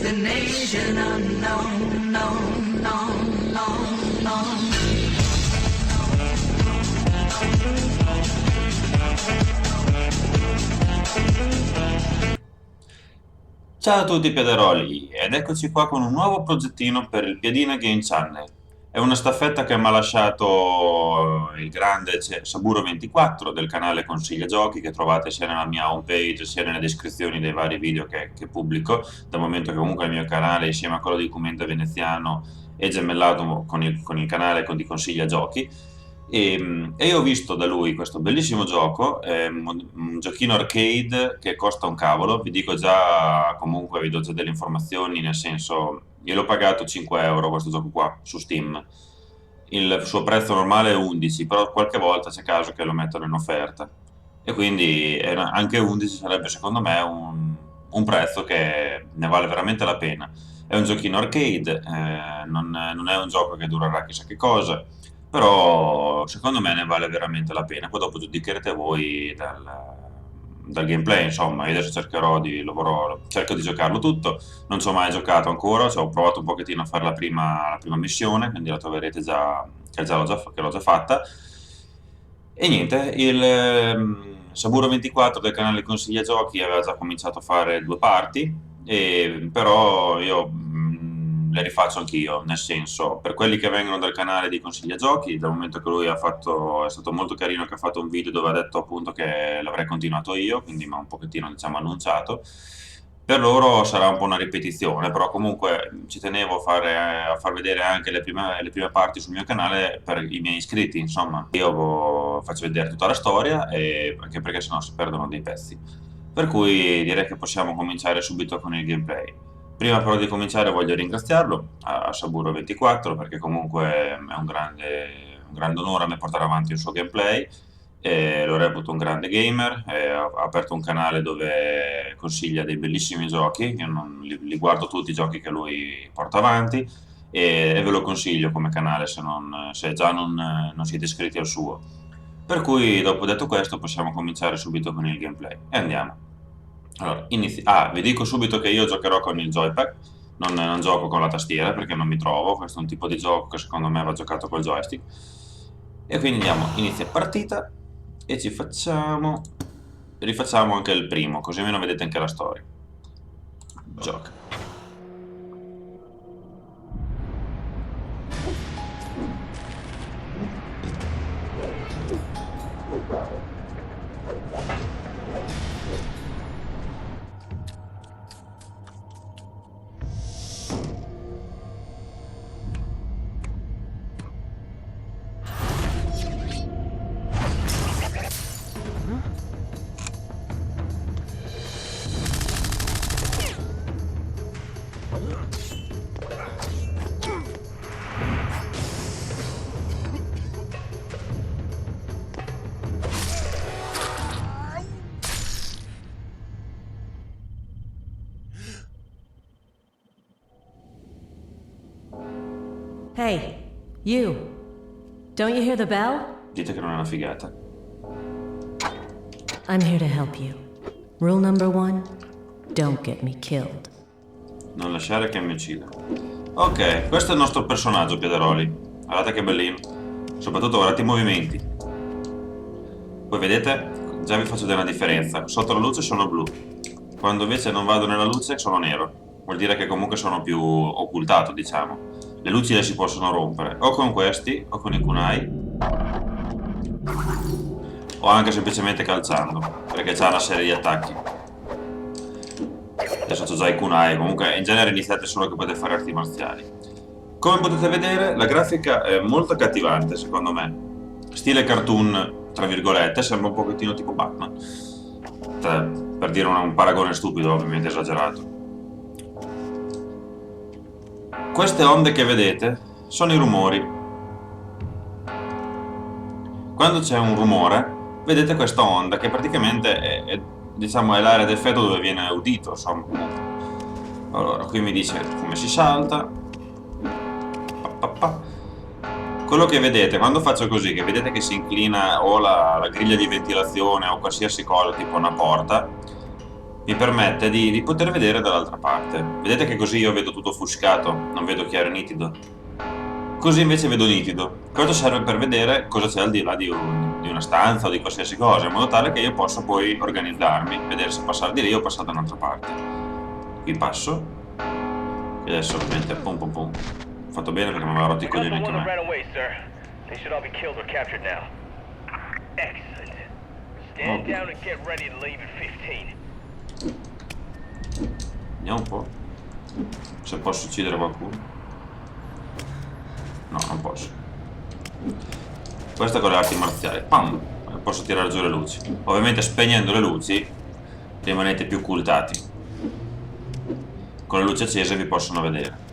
destination unknown, known, known, known, known. Ciao a tutti piaderoli ed eccoci qua con un nuovo progettino per il Piadina Game Channel. È una staffetta che mi ha lasciato il grande Saburo24 del canale Consiglia Giochi, che trovate sia nella mia homepage sia nelle descrizioni dei vari video che pubblico, dal momento che comunque il mio canale insieme a quello di Commenta Veneziano è gemellato con il canale di Consiglia Giochi. E io ho visto da lui questo bellissimo gioco, un giochino arcade che costa un cavolo, vi dico già, comunque vi do già delle informazioni, nel senso, io l'ho pagato 5 euro questo gioco qua su Steam, il suo prezzo normale è 11, però qualche volta c'è caso che lo mettono in offerta, e quindi anche 11 sarebbe secondo me un prezzo che ne vale veramente la pena. È un giochino arcade, non è un gioco che durerà chissà che cosa, però secondo me ne vale veramente la pena. Poi dopo giudicherete voi dal gameplay, insomma, io adesso cerco di giocarlo tutto, non ci ho mai giocato ancora, cioè, ho provato un pochettino a fare la prima missione, quindi la troverete già, che l'ho già fatta. E niente, il Saburo24 del canale Consiglia Giochi aveva già cominciato a fare due parti, però io le rifaccio anch'io, nel senso, per quelli che vengono dal canale di Consiglia Giochi, dal momento che lui è stato molto carino che ha fatto un video dove ha detto appunto che l'avrei continuato io, quindi mi ha un pochettino diciamo annunciato. Per loro sarà un po' una ripetizione, però comunque ci tenevo a far vedere anche le prime parti sul mio canale per i miei iscritti, insomma. Io faccio vedere tutta la storia, anche perché sennò si perdono dei pezzi. Per cui direi che possiamo cominciare subito con il gameplay. Prima però di cominciare voglio ringraziarlo, a Saburo24, perché comunque è un grande onore a me portare avanti il suo gameplay, lo reputo un grande gamer, ha aperto un canale dove consiglia dei bellissimi giochi, io li guardo tutti i giochi che lui porta avanti e ve lo consiglio come canale se già non siete iscritti al suo. Per cui dopo detto questo possiamo cominciare subito con il gameplay e andiamo. Allora, vi dico subito che io giocherò con il joypad, non gioco con la tastiera perché non mi trovo, questo è un tipo di gioco che secondo me va giocato col joystick. E quindi andiamo, inizia partita e rifacciamo anche il primo, così almeno vedete anche la storia. Gioca. Hey, you. Don't you hear the bell? Dite che non è una figata. I'm here to help you. Rule number 1, don't get me killed. Non lasciare che mi uccida. Ok, questo è il nostro personaggio, Piederoli. Guardate che bellino. Soprattutto guardate i movimenti. Voi vedete? Già vi faccio vedere una differenza. Sotto la luce sono blu. Quando invece non vado nella luce sono nero. Vuol dire che comunque sono più occultato, diciamo. Le luci le si possono rompere o con questi o con i kunai o anche semplicemente calciando, perché c'ha una serie di attacchi. Adesso c'ho già i kunai, comunque in genere iniziate solo che potete fare arti marziali. Come potete vedere la grafica è molto accattivante secondo me, stile cartoon tra virgolette, sembra un pochettino tipo Batman, per dire un paragone stupido, ovviamente esagerato. Queste onde che vedete sono i rumori. Quando c'è un rumore, vedete questa onda che praticamente diciamo, è l'area d'effetto dove viene udito, insomma. Allora, qui mi dice come si salta. Quello che vedete, quando faccio così, che vedete che si inclina o la griglia di ventilazione o qualsiasi cosa, tipo una porta, mi permette di poter vedere dall'altra parte. Vedete che così io vedo tutto offuscato, non vedo chiaro e nitido. Così invece vedo nitido. Questo serve per vedere cosa c'è al di là di una stanza o di qualsiasi cosa, in modo tale che io possa poi organizzarmi, vedere se passare di lì o passare da un'altra parte. Qui passo, e adesso ovviamente pum pum pum. Ho fatto bene perché mi aveva rotto i coglioni anche a me. They should all be killed or captured now. Excellent. Stand down and get ready to leave in 15. Vediamo un po' se posso uccidere qualcuno. No, non posso. Questa con le arti marziali. Pam! Posso tirare giù le luci. Ovviamente spegnendo le luci rimanete più occultati. Con le luci accese vi possono vedere.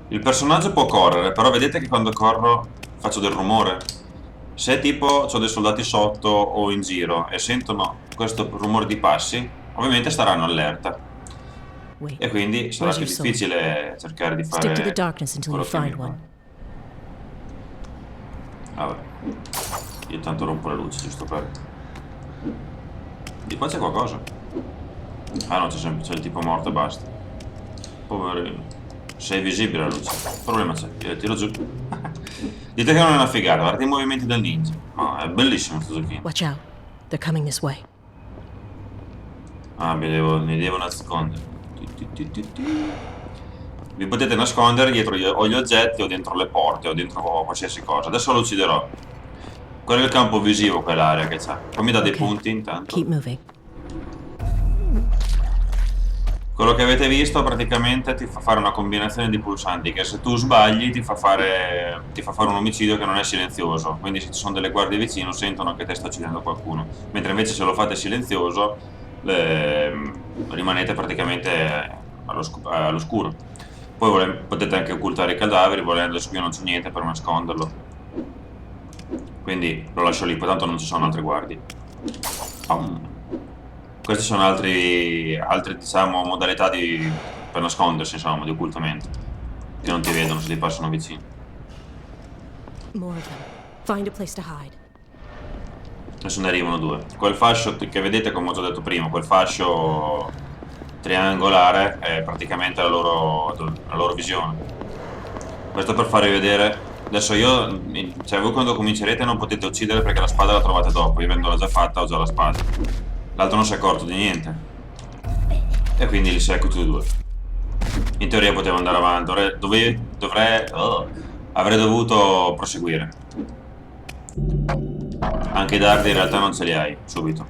Il personaggio può correre, però vedete che quando corro faccio del rumore. Se tipo ho dei soldati sotto o in giro e sentono questo rumore di passi, ovviamente staranno allerta. Wait. E quindi sarà Where's più your sword? difficile cercare di Stick to the fare darkness until you quello che mi find one. Vabbè. Io tanto rompo le luci, giusto per... Di qua c'è qualcosa. Ah no, c'è il tipo morto e basta. Poverino. Sei visibile la luce. Problema c'è, io tiro giù. Dite che non è una figata, guardate i movimenti del ninja. No, è bellissimo questo giochino. Watch out. They're coming this way. Ah, mi devo nascondere. Vi potete nascondere dietro o gli oggetti o dentro le porte o dentro qualsiasi cosa. Adesso lo ucciderò. Quello è il campo visivo, quell'area che c'ha. Poi mi dà dei Ok. punti intanto. Keep moving. Quello che avete visto praticamente ti fa fare una combinazione di pulsanti che se tu sbagli ti fa fare un omicidio che non è silenzioso. Quindi se ci sono delle guardie vicino sentono che te sta uccidendo qualcuno. Mentre invece se lo fate silenzioso rimanete praticamente all'oscuro. Poi potete anche occultare i cadaveri volendo, adesso io non c'è niente per nasconderlo. Quindi lo lascio lì, poi tanto non ci sono altre guardie. Queste sono altre diciamo modalità per nascondersi, insomma, di occultamento. Che non ti vedono se ti passano vicino. More of them. Find a place to hide. Adesso ne arrivano due. Quel fascio che vedete, come ho già detto prima, quel fascio triangolare è praticamente la loro visione. Questo per farvi vedere. Adesso cioè voi quando comincerete non potete uccidere perché la spada la trovate dopo. Io avendola già fatta ho già la spada. L'altro non si è accorto di niente. E quindi li secco tutti e due. In teoria potevo andare avanti. Avrei dovuto proseguire. Anche i dardi in realtà non ce li hai subito.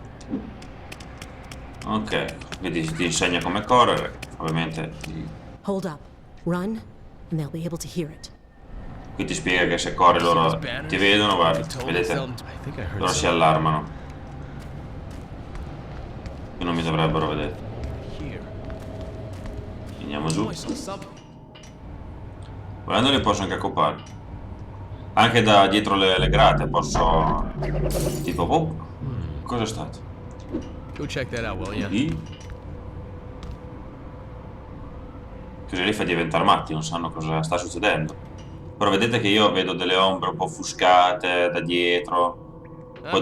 Ok, quindi ti insegna come correre. Ovviamente Hold up. Run, and they'll be able to hear it. qui ti spiega che se corri loro ti vedono, guarda, vedete? Loro si allarmano. Qui non mi dovrebbero vedere. Andiamo giù. Volendo li posso anche accopare. Anche da dietro le grate posso... Tipo, oh, cosa è stato? Go check that out, will ya? Così li fa diventare matti, non sanno cosa sta succedendo. Però vedete che io vedo delle ombre un po' offuscate da dietro. Poi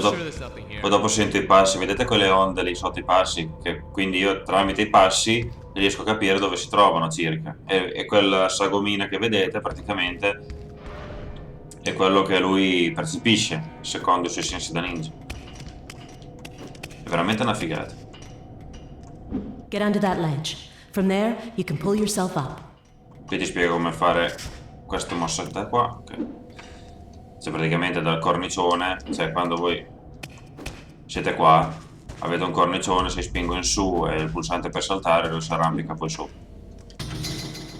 dopo sento i passi, vedete quelle onde lì sotto i passi? Quindi io tramite i passi riesco a capire dove si trovano circa. E quella sagomina che vedete praticamente è quello che lui percepisce, secondo i suoi sensi da ninja. È veramente una figata. Get under that ledge. From there, you can pull yourself up. Qui ti spiego come fare questa mossetta qua. Ok. Cioè praticamente dal cornicione, cioè quando voi siete qua, avete un cornicione, si spingo in su e il pulsante per saltare lo si arrampica poi su.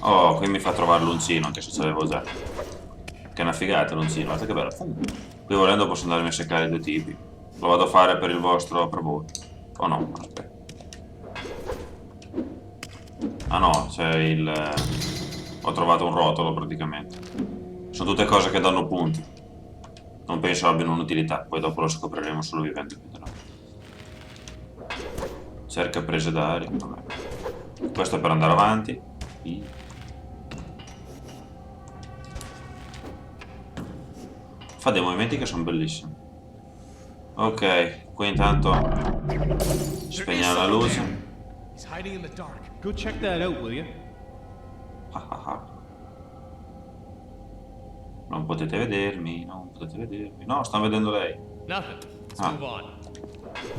Oh, qui mi fa trovare l'uncino, anche se ce l'avevo già. Che è una figata l'uncino, guardate che bello. Qui volendo posso andarmi a seccare due tipi. Lo vado a fare per il vostro, per voi. Oh no, aspetta. Ah no, c'è il... ho trovato un rotolo praticamente. Sono tutte cose che danno punti. Non penso abbiano un'utilità, poi dopo lo scopriremo solo vivendo qui dentro. Cerca prese d'aria, vabbè. Questo è per andare avanti. Fa dei movimenti che sono bellissimi. Ok, qui intanto spegniamo la luce. He's hiding in the dark. Go check that out, will you? Ah, ah, ah. Non potete vedermi, non potete vedermi. No, stanno vedendo lei. Nothing. Let's Ah. move on.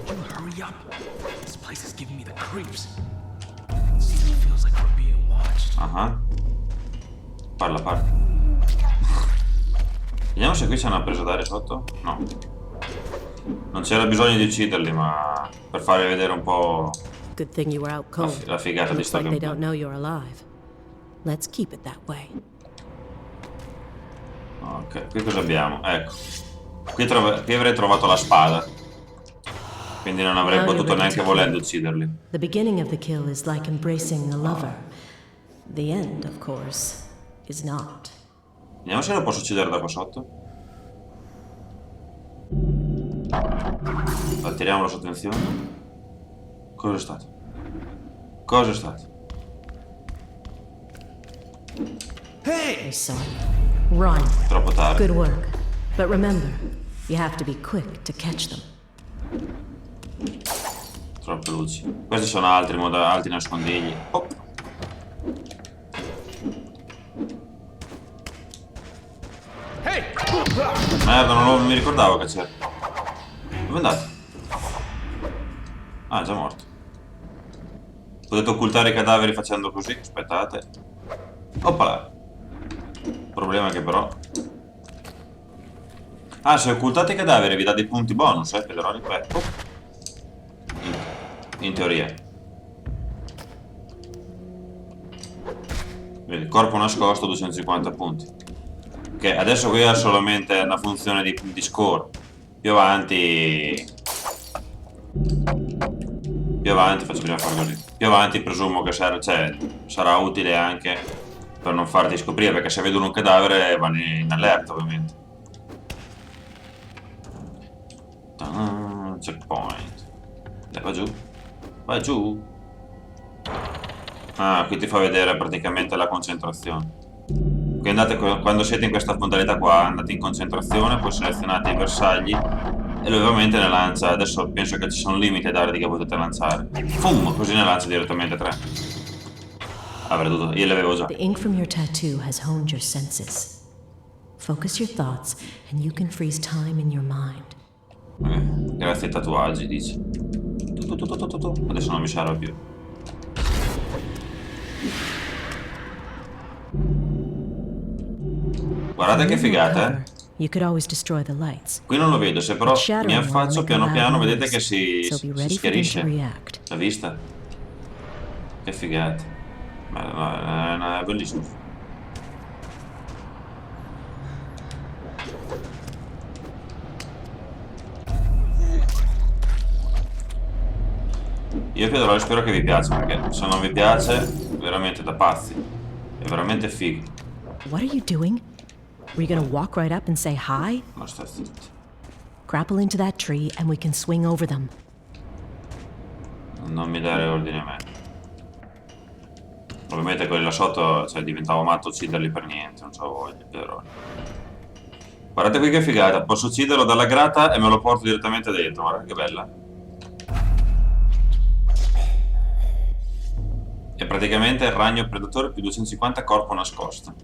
Would you hurry up? This place is giving me the creeps. It feels like we're being watched. Ah. Parla, parla. Vediamo se qui c'è una presa d'aria sotto. No. Non c'era bisogno di ucciderli, ma per farvi vedere un po' Good thing you were out cold. la figata di Looks sta like they don't campagna. know you're alive. Let's keep it that way. Ok, qui cosa abbiamo? Ecco. Qui avrei trovato la spada. Quindi non avrei Now you're potuto ready neanche to volendo kill. ucciderli. The beginning of the kill is like embracing a lover. The end, of course, is not. Vediamo se lo posso uccidere da qua sotto. Attiriamo la sua attenzione. Cosa è stato? Cosa è stato? They saw you. Run. Troppo tardi. Good work. But remember, you have to be quick to catch them. Troppe luci. Questi sono altri nascondigli. Oh. Hey! Merda, non mi ricordavo che c'era. Dove è andato? Ah, è già morto. Potete occultare i cadaveri facendo così? Aspettate. Oppala. Il problema è che però... Ah, se occultate i cadaveri vi dà dei punti bonus, Federoni? Beh. Oh. In teoria. Vedi, corpo nascosto 250 punti. Ok, adesso qui ha solamente una funzione di score. Più avanti faccio prima fare così. Più avanti presumo che sarà utile anche per non farti scoprire, perché se vedono un cadavere vanno in allerta ovviamente. Checkpoint. Dai, va giù. Vai giù. Ah, qui ti fa vedere praticamente la concentrazione. Quindi quando siete in questa modalità qua, andate in concentrazione, poi selezionate i bersagli e lui ovviamente ne lancia. Adesso penso che ci sono limiti ai dardi che potete lanciare. Fum! Così ne lancia direttamente 3. Avrei dovuto, io li avevo già. The ink from your tattoo has honed your senses. Focus your thoughts and you can freeze time in your mind. Grazie ai tatuaggi, dice. Adesso non mi serve più. Guardate che figata, You could always destroy the lights. Qui non lo vedo, se però mi affaccio piano piano vedete che si So be ready for them to schiarisce. react. L'ha vista? Che figata. Ma è bellissimo. Io Pedro spero che vi piaccia, perché se non vi piace veramente da pazzi. È veramente figo. What are you doing? Were you gonna walk right up and say hi? Ma sta zitto. Grapple into that tree and we can swing over them. Non mi dare ordini a me. Ovviamente quelli là sotto, cioè diventavo matto ucciderli per niente, non c'ho voglia, Pedro. Guardate qui che figata, posso ucciderlo dalla grata e me lo porto direttamente dentro, guarda che bella. È praticamente il ragno predatore più 250 corpo nascosto.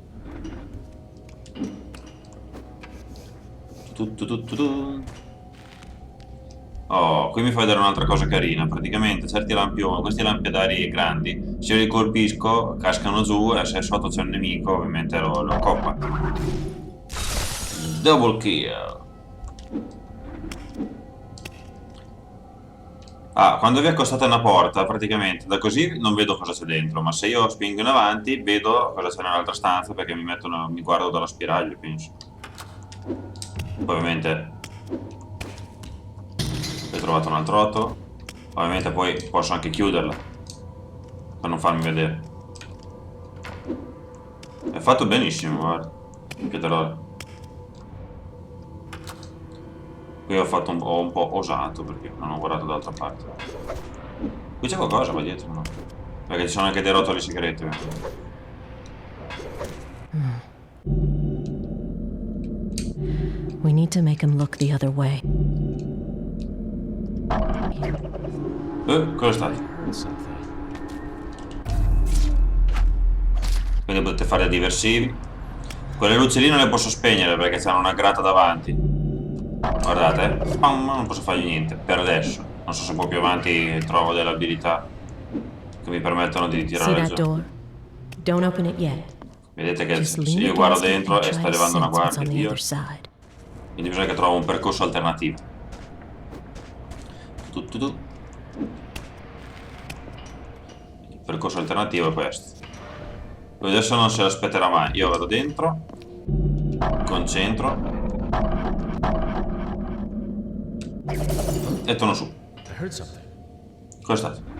Oh, qui mi fa vedere un'altra cosa carina. Praticamente questi lampiodari grandi, se io li colpisco, cascano giù e se sotto c'è un nemico, ovviamente lo accoppa. Double kill. Ah, quando vi accostate a una porta, praticamente da così non vedo cosa c'è dentro, ma se io spingo in avanti vedo cosa c'è nell'altra stanza, perché mi guardo dallo spiraglio, penso. Poi ovviamente ho trovato un altro 8. Ovviamente poi posso anche chiuderla per non farmi vedere. È fatto benissimo, guarda. Pietrone. Qui ho fatto un po' osato perché non ho guardato dall'altra parte. Qui c'è qualcosa qua dietro, no? Perché ci sono anche dei rotoli segreti. We need to make him look the other way. Cosa è stato? Heard something. Quindi potete fare diversivi. Quelle luci lì non le posso spegnere perché c'hanno una grata davanti. Guardate, spam, non posso fargli niente per adesso. Non so se poi più avanti trovo delle abilità che mi permettono di See tirare that giù. door? Don't open it yet. Vedete che Just se lean io guardo against it dentro and e try sta to levando una sense what's on guardia, the Dio. other side. Quindi bisogna che trovo un percorso alternativo. Il percorso alternativo è questo. Lui adesso non se l'aspetterà mai. Io vado dentro, concentro e torno su. I heard something. Cosa è stato?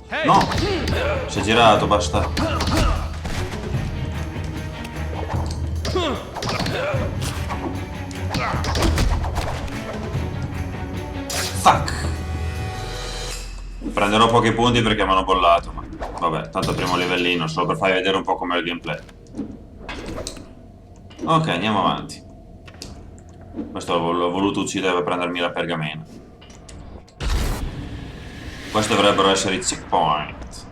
Hey! No! Si è girato, basta. Fuck! Prenderò pochi punti perché mi hanno bollato, ma vabbè, tanto primo livellino, solo per farvi vedere un po' com'è il gameplay. Ok, andiamo avanti. Questo l'ho voluto uccidere per prendermi la pergamena. Questi dovrebbero essere i checkpoint.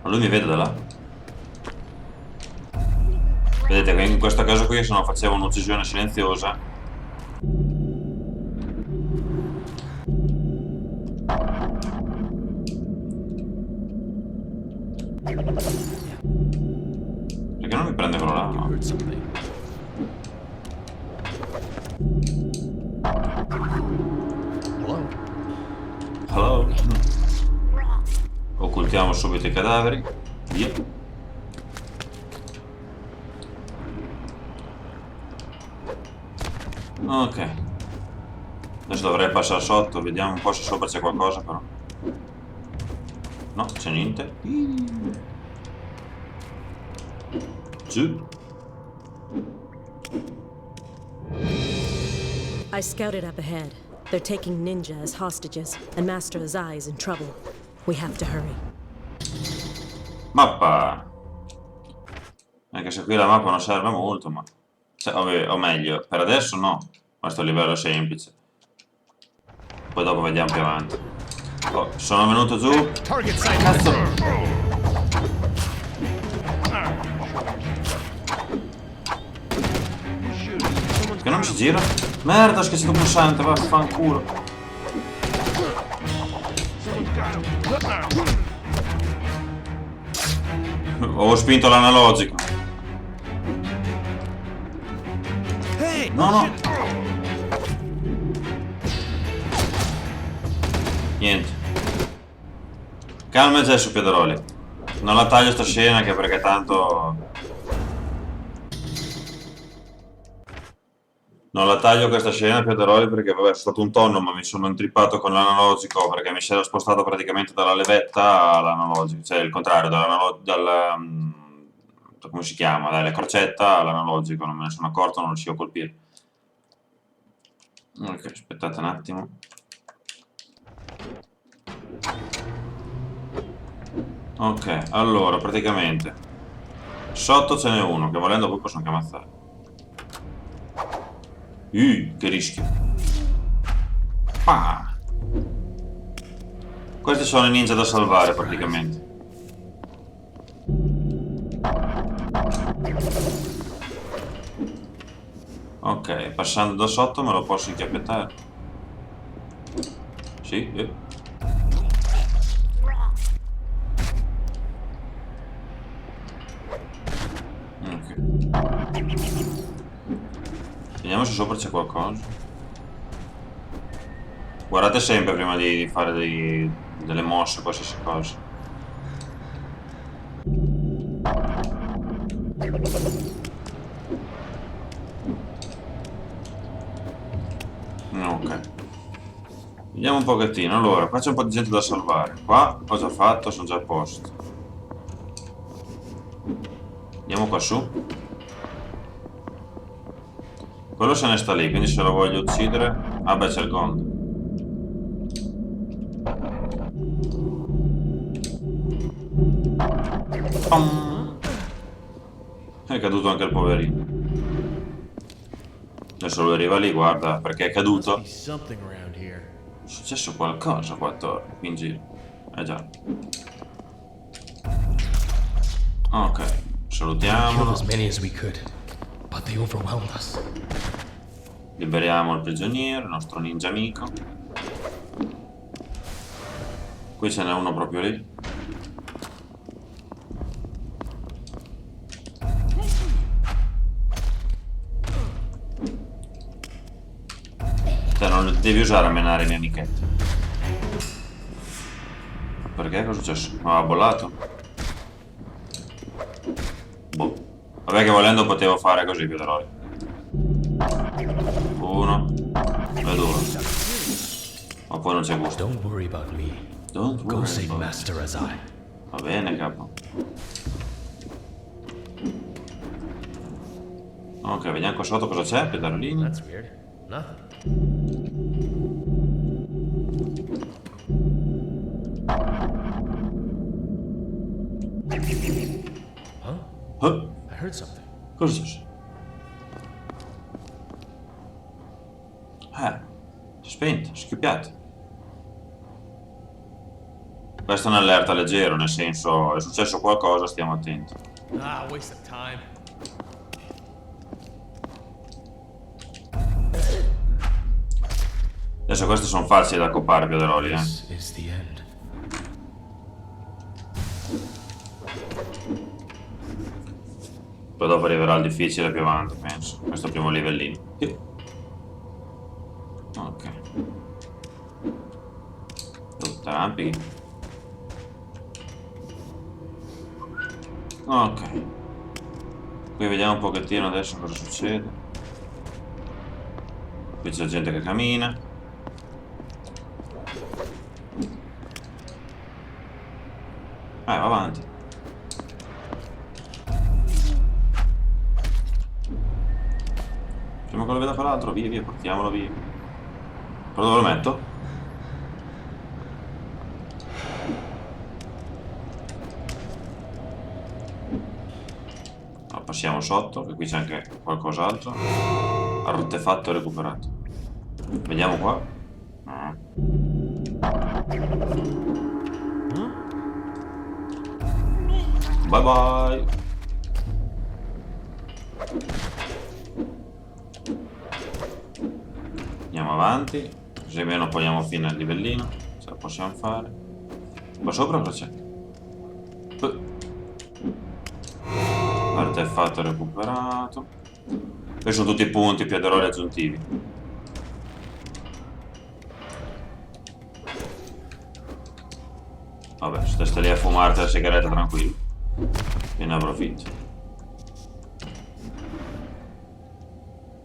Ma lui mi vede da là? Vedete che in questo caso qui se non facevo un'uccisione silenziosa perché non mi prende quello là? No. Heard something. Hello? Hello? Occultiamo subito i cadaveri. Via. Ok. Adesso dovrei passare sotto, vediamo un po' se sopra c'è qualcosa però. No, c'è niente. Giù. I scouted up ahead. They're taking Ninja as hostages, and Master Azai is in trouble. We have to hurry. Mappa. Anche se qui la mappa non serve molto, ma... Cioè, o meglio, per adesso no. Questo è un livello semplice. Poi dopo vediamo più avanti. Oh, sono venuto giù. Target sight. Cazzo! Che non mi si gira? Merda, ho schiacciato il pulsante, vaffanculo. Ho spinto l'analogico. No, no. Niente. Calma già su Piederoli. Non la taglio sta scena anche perché tanto... Non la taglio questa scena, Piederoli, perché vabbè, è stato un tonno, ma mi sono intrippato con l'analogico perché mi si era spostato praticamente dalla levetta all'analogico, cioè il contrario, come si chiama? Dalla crocetta all'analogico, non me ne sono accorto, non riuscivo a colpire. Ok, aspettate un attimo. Ok, allora, praticamente sotto ce n'è uno, che volendo poi posso anche ammazzare. Che rischio. Ah. Questi sono i ninja da salvare praticamente. Ok, passando da sotto me lo posso inchiappettare. Sì, Ok. Vediamo se sopra c'è qualcosa. Guardate sempre prima di fare delle mosse, qualsiasi cosa. Ok. Vediamo un pochettino. Allora, qua c'è un po' di gente da salvare. Qua ho già fatto, sono già a posto. Andiamo qua su. Quello se ne sta lì, quindi se lo voglio uccidere... Ah beh, c'è il gond. Pam. È caduto anche il poverino. Adesso lui arriva lì, guarda, perché è caduto. Be something around here. È successo qualcosa qua attorno, qui in giro. Già. Ok, Killed salutiamolo. as many as we could, but they overwhelmed us. Liberiamo il prigioniero, il nostro ninja amico. Qui ce n'è uno proprio lì. Te non devi usare a menare i miei amichetti. Perché? Cosa è successo? Mi aveva bollato? Boh. Vabbè che volendo potevo fare così, Piedroli. 1 e 2. Ma poi non c'è gusto. Don't worry about me. Don't Go worry save about it. Master Azai. Va bene, capo. Ok, vediamo qua sotto cosa c'è, Piedrolini. That's weird. Nothing. I heard something. Cosa c'è? Si è spento, scoppiato. Questa è un'allerta leggero, nel senso, è successo qualcosa, stiamo attenti. Ah, waste of time. Adesso queste sono facili da coppare, Piedroli, This is the end. Poi dopo arriverà il difficile più avanti, penso. Questo è il primo livellino. Sì. Ok. Arrampichi. Ok. Qui vediamo un pochettino adesso cosa succede. Qui c'è gente che cammina. Va avanti. Prima che lo veda quell'altro, via via, portiamolo via. Però dove lo metto? Allora, passiamo sotto, che qui c'è anche qualcos'altro. Artefatto recuperato. Vediamo qua. Bye bye. Andiamo avanti, così almeno poniamo fine al livellino, se lo possiamo fare. Qua sopra cosa c'è? Artefatto recuperato. Questi sono tutti i punti, piaderoli aggiuntivi. Vabbè, stai lì a fumarti la sigaretta tranquillo. E ne approfitto.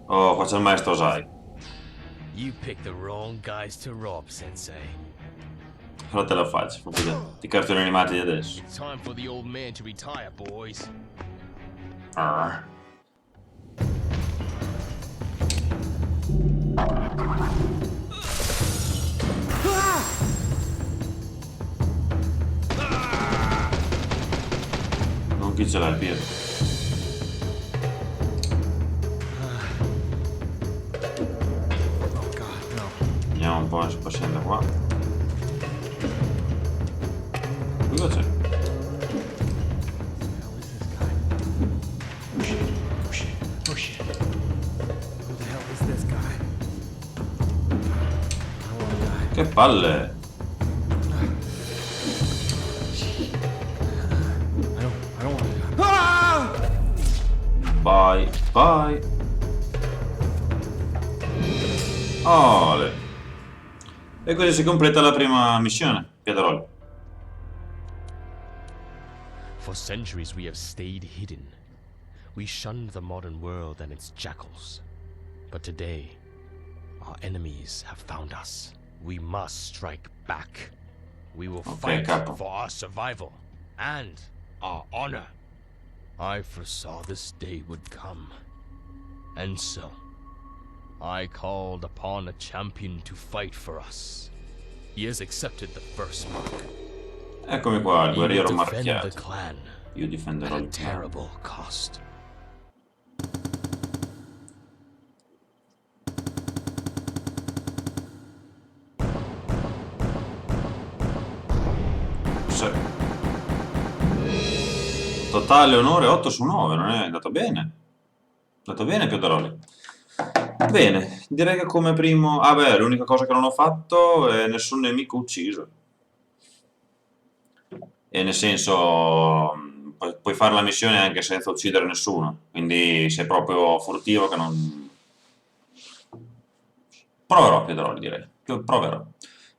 Oh, qua c'è il maestro Sai. You picked the wrong guys to rob, Sensei. Però te la faccio, proprio di cartoni animati di adesso. Time for the old man to retire, boys. Arr. Non chi ce l'ha il piede. Oh god, no. Vediamo un po' se può scendere qua. Qui cosa c'è? Oh shit. Oh shit. Who the hell is this guy? I don't wanna die. Che palle! I don't wanna die. Ah! Bye, bye. Ole. E così si completa la prima missione, Piedroli. For centuries we have stayed hidden. We shunned the modern world and its jackals. But today, our enemies have found us. We must strike back. We will Okay, fight capo. for our survival and our honor. I foresaw this day would come. And so, I called upon a champion to fight for us. He has accepted the first mark. Eccomi qua, il He will guerriero defend the marchiato. clan Io at difenderò a il clan. terrible cost. Sì. Totale onore 8 su 9, non è andato bene. È andato bene Piodroli. Bene, direi che come primo... Ah beh, l'unica cosa che non ho fatto è nessun nemico ucciso. E nel senso, puoi fare la missione anche senza uccidere nessuno. Quindi sei proprio furtivo che non... Proverò Piedroli, direi. Proverò.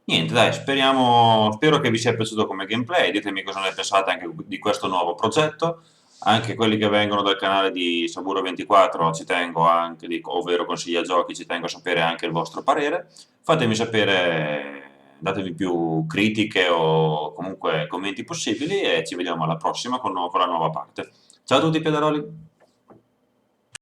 Niente, dai, spero che vi sia piaciuto come gameplay. Ditemi cosa ne pensate anche di questo nuovo progetto. Anche quelli che vengono dal canale di Saburo24 ci tengo anche, ovvero Consiglia Giochi, ci tengo a sapere anche il vostro parere. Fatemi sapere, datemi più critiche o comunque commenti possibili e ci vediamo alla prossima con la nuova parte. Ciao a tutti Piederoli!